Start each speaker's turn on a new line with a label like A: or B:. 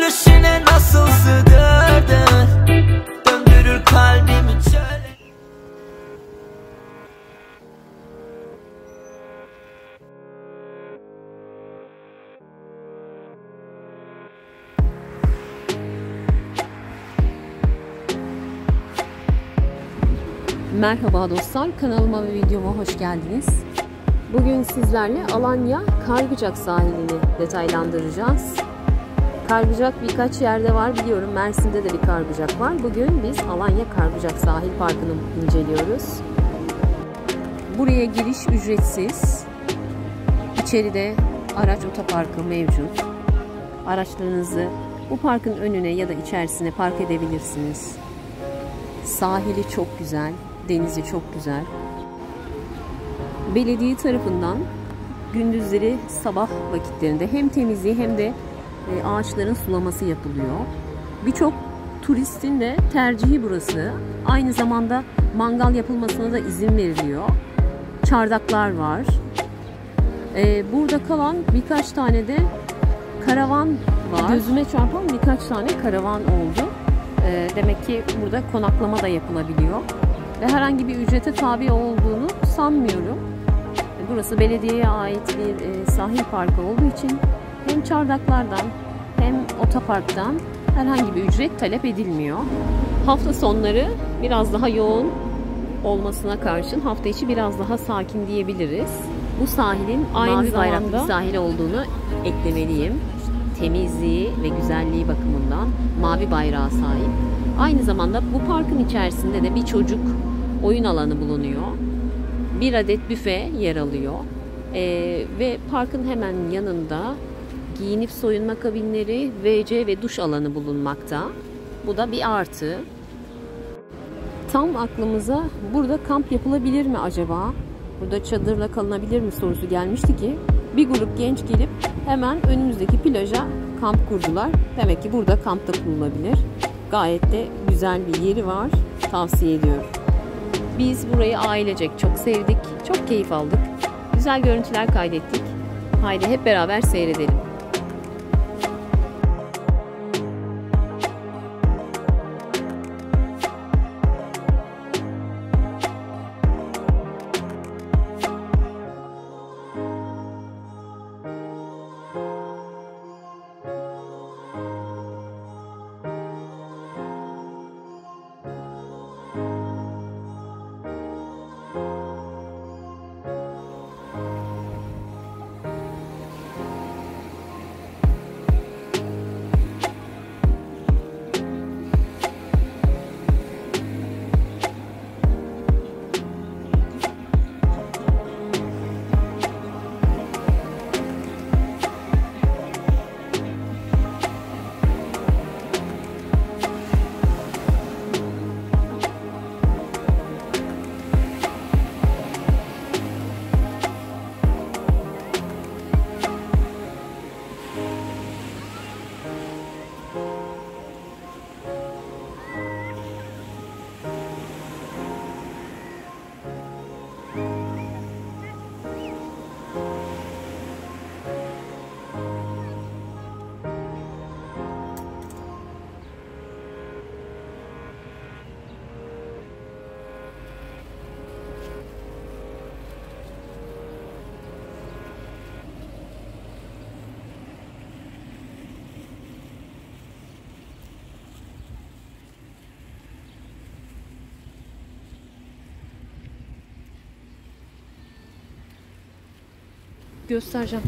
A: gülüşüne nasıl sığdırdın, döndürür kalbimi çöle.
B: Merhaba dostlar, kanalıma ve videoma hoş geldiniz. Bugün sizlerle Alanya Kargıcak sahilini detaylandıracağız. Kargıcak birkaç yerde var biliyorum, Mersin'de de bir kargıcak var. Bugün biz Alanya Kargıcak Sahil Parkı'nı inceliyoruz. Buraya giriş ücretsiz. İçeride araç otoparkı mevcut. Araçlarınızı bu parkın önüne ya da içerisine park edebilirsiniz. Sahili çok güzel, denizi çok güzel. Belediye tarafından gündüzleri sabah vakitlerinde hem temizliği hem de ağaçların sulaması yapılıyor. Birçok turistin de tercihi burası. Aynı zamanda mangal yapılmasına da izin veriliyor. Çardaklar var. Burada kalan birkaç tane de karavan var. Gözüme çarpan birkaç tane karavan oldu. Demek ki burada konaklama da yapılabiliyor. Ve herhangi bir ücrete tabi olduğunu sanmıyorum. Burası belediyeye ait bir sahil parkı olduğu için hem çardaklardan hem otoparktan herhangi bir ücret talep edilmiyor. Hafta sonları biraz daha yoğun olmasına karşın hafta içi biraz daha sakin diyebiliriz. Bu sahilin mavi bayraklı bir sahil olduğunu eklemeliyim. Temizliği ve güzelliği bakımından mavi bayrağa sahip. Aynı zamanda bu parkın içerisinde de bir çocuk oyun alanı bulunuyor. Bir adet büfe yer alıyor. Ve parkın hemen yanında giyinip soyunma kabinleri, WC ve duş alanı bulunmakta. Bu da bir artı. Tam aklımıza burada kamp yapılabilir mi acaba? Burada çadırla kalınabilir mi sorusu gelmişti ki bir grup genç gelip hemen önümüzdeki plaja kamp kurdular. Demek ki burada kamp da kurulabilir. Gayet de güzel bir yeri var. Tavsiye ediyorum. Biz burayı ailecek çok sevdik. Çok keyif aldık. Güzel görüntüler kaydettik. Haydi hep beraber seyredelim. Göstereceğim.